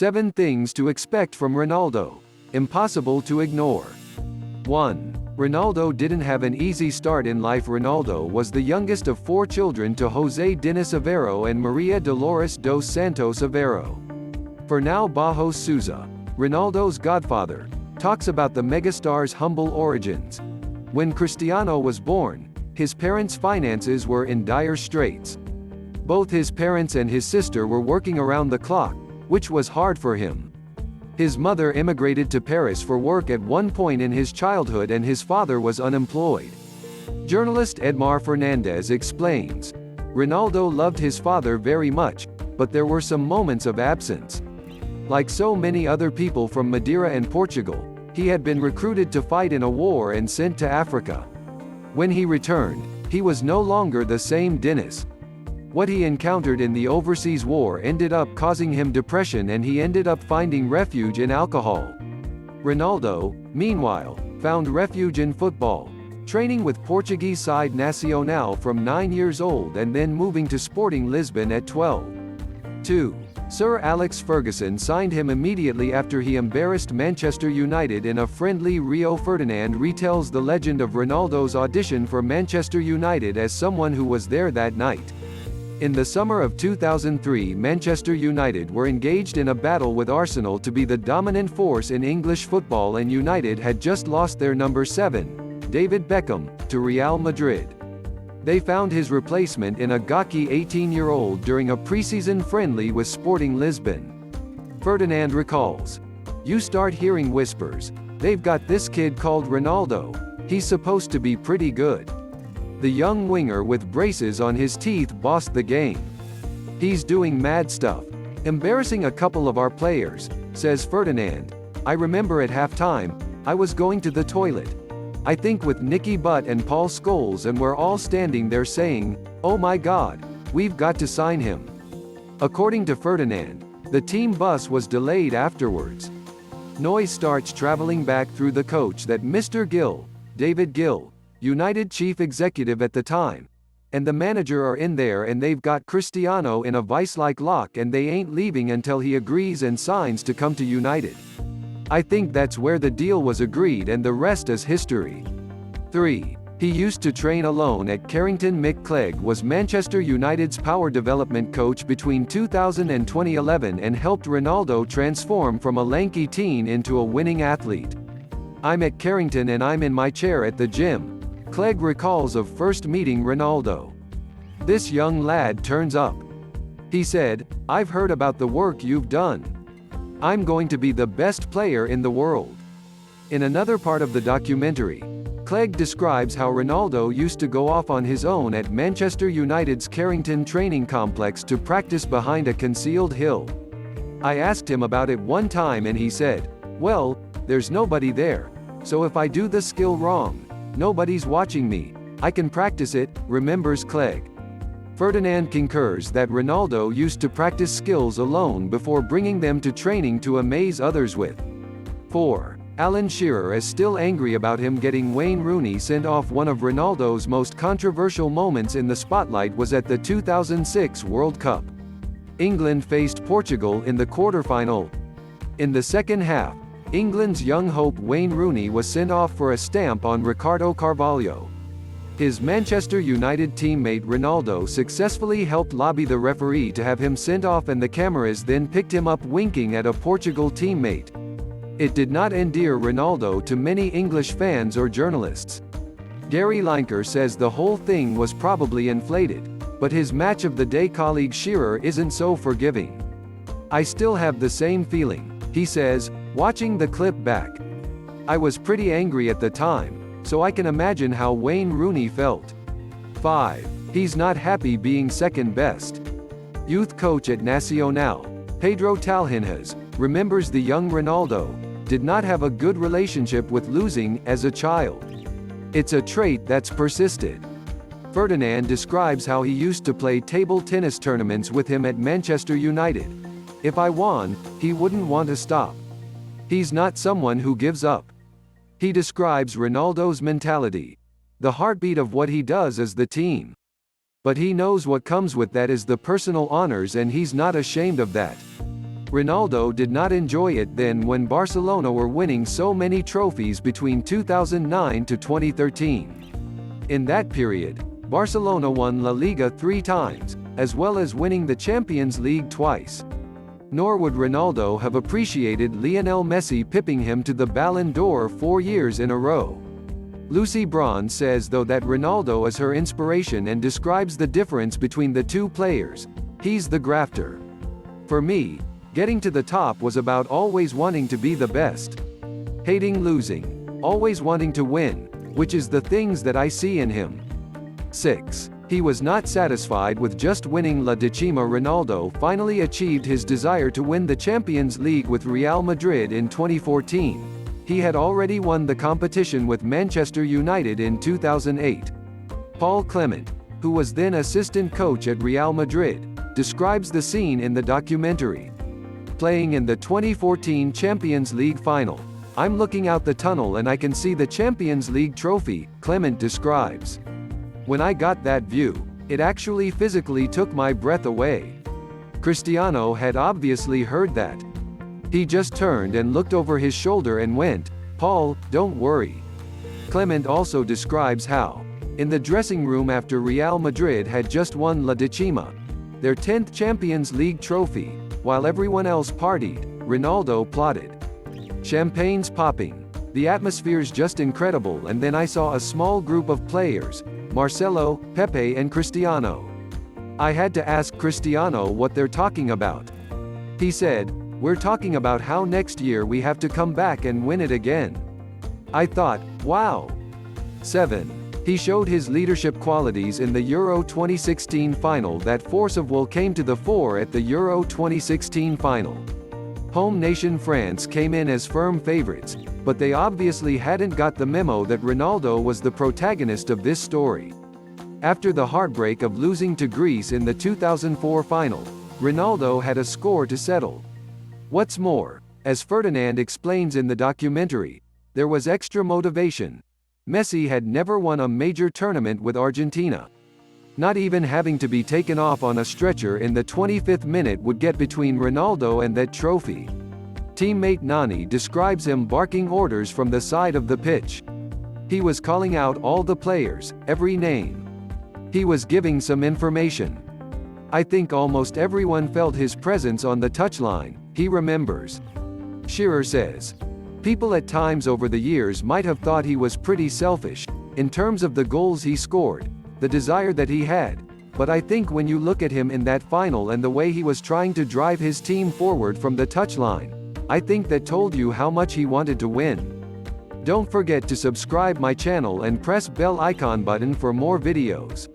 7 things to expect from Ronaldo. Impossible to ignore. 1. Ronaldo didn't have an easy start in life. Ronaldo was the youngest of 4 children to José Dinis Aveiro and Maria Dolores dos Santos Aveiro. Fernao Barros Sousa, Ronaldo's godfather, talks about the megastar's humble origins. When Cristiano was born, his parents' finances were in dire straits. Both his parents and his sister were working around the clock, which was hard for him. His mother immigrated to Paris for work at one point in his childhood and his father was unemployed. Journalist Edmar Fernandes explains, Ronaldo loved his father very much, but there were some moments of absence. Like so many other people from Madeira and Portugal, he had been recruited to fight in a war and sent to Africa. When he returned, he was no longer the same Dinis. What he encountered in the overseas war ended up causing him depression and he ended up finding refuge in alcohol. Ronaldo, meanwhile, found refuge in football, training with Portuguese side Nacional from 9 years old and then moving to Sporting Lisbon at 12. 2. Sir Alex Ferguson signed him immediately after he embarrassed Manchester United in a friendly. Rio Ferdinand retells the legend of Ronaldo's audition for Manchester United as someone who was there that night. In the summer of 2003, Manchester United were engaged in a battle with Arsenal to be the dominant force in English football and United had just lost their number 7, David Beckham, to Real Madrid. They found his replacement in a gawky 18-year-old during a preseason friendly with Sporting Lisbon. Ferdinand recalls, "You start hearing whispers, they've got this kid called Ronaldo, he's supposed to be pretty good." The young winger with braces on his teeth bossed the game. "He's doing mad stuff, embarrassing a couple of our players," says Ferdinand. "I remember at halftime, I was going to the toilet. I think with Nicky Butt and Paul Scholes and we're all standing there saying, oh my God, we've got to sign him." According to Ferdinand, the team bus was delayed afterwards. Noise starts traveling back through the coach that Mr. Gill, David Gill, United chief executive at the time, and the manager are in there and they've got Cristiano in a vice-like lock and they ain't leaving until he agrees and signs to come to United. I think that's where the deal was agreed and the rest is history. 3. He used to train alone at Carrington. Mick Clegg was Manchester United's power development coach between 2000 and 2011 and helped Ronaldo transform from a lanky teen into a winning athlete. "I'm at Carrington and I'm in my chair at the gym," Clegg recalls of first meeting Ronaldo. "This young lad turns up. He said, I've heard about the work you've done. I'm going to be the best player in the world." In another part of the documentary, Clegg describes how Ronaldo used to go off on his own at Manchester United's Carrington training complex to practice behind a concealed hill. "I asked him about it one time and he said, well, there's nobody there, so if I do the skill wrong, nobody's watching me, I can practice it," remembers Clegg. Ferdinand concurs that Ronaldo used to practice skills alone before bringing them to training to amaze others with. 4. Alan Shearer is still angry about him getting Wayne Rooney sent off. One of Ronaldo's most controversial moments in the spotlight was at the 2006 World Cup. England faced Portugal in the quarterfinal. In the second half, England's young hope Wayne Rooney was sent off for a stamp on Ricardo Carvalho. His Manchester United teammate Ronaldo successfully helped lobby the referee to have him sent off and the cameras then picked him up winking at a Portugal teammate. It did not endear Ronaldo to many English fans or journalists. Gary Lineker says the whole thing was probably inflated, but his match of the day colleague Shearer isn't so forgiving. "I still have the same feeling," he says, watching the clip back. "I was pretty angry at the time, so I can imagine how Wayne Rooney felt." 5. He's not happy being second best. Youth coach at Nacional, Pedro Talhinhas, remembers the young Ronaldo did not have a good relationship with losing as a child. It's a trait that's persisted. Ferdinand describes how he used to play table tennis tournaments with him at Manchester United. "If I won, he wouldn't want to stop. He's not someone who gives up." He describes Ronaldo's mentality. The heartbeat of what he does is the team. But he knows what comes with that is the personal honors and he's not ashamed of that. Ronaldo did not enjoy it then when Barcelona were winning so many trophies between 2009 to 2013. In that period, Barcelona won La Liga 3 times, as well as winning the Champions League twice. Nor would Ronaldo have appreciated Lionel Messi pipping him to the Ballon d'Or 4 years in a row. Lucy Braun says though that Ronaldo is her inspiration and describes the difference between the two players. He's the grafter. For me, getting to the top was about always wanting to be the best. Hating losing. Always wanting to win, which is the things that I see in him. 6. He was not satisfied with just winning La Decima. Ronaldo finally achieved his desire to win the Champions League with Real Madrid in 2014. He had already won the competition with Manchester United in 2008. Paul Clement, who was then assistant coach at Real Madrid, describes the scene in the documentary. Playing in the 2014 Champions League final, I'm looking out the tunnel and I can see the Champions League trophy, Clement describes. When I got that view, it actually physically took my breath away. Cristiano had obviously heard that. He just turned and looked over his shoulder and went, "Paul, don't worry." Clement also describes how, in the dressing room after Real Madrid had just won La Decima, their 10th Champions League trophy, while everyone else partied, Ronaldo plotted. Champagne's popping. The atmosphere's just incredible, and then I saw a small group of players, Marcelo, Pepe and Cristiano. I had to ask Cristiano what they're talking about. He said, "We're talking about how next year we have to come back and win it again." I thought, wow. 7. He showed his leadership qualities in the Euro 2016 final. That force of will came to the fore at the Euro 2016 final. Home nation France came in as firm favorites, but they obviously hadn't got the memo that Ronaldo was the protagonist of this story. After the heartbreak of losing to Greece in the 2004 final, Ronaldo had a score to settle. What's more, as Ferdinand explains in the documentary, there was extra motivation. Messi had never won a major tournament with Argentina. Not even having to be taken off on a stretcher in the 25th minute would get between Ronaldo and that trophy. Teammate Nani describes him barking orders from the side of the pitch. He was calling out all the players, every name. He was giving some information. I think almost everyone felt his presence on the touchline, he remembers. Shearer says, "People at times over the years might have thought he was pretty selfish, in terms of the goals he scored, the desire that he had, but I think when you look at him in that final and the way he was trying to drive his team forward from the touchline, I think that told you how much he wanted to win." Don't forget to subscribe my channel and press bell icon button for more videos.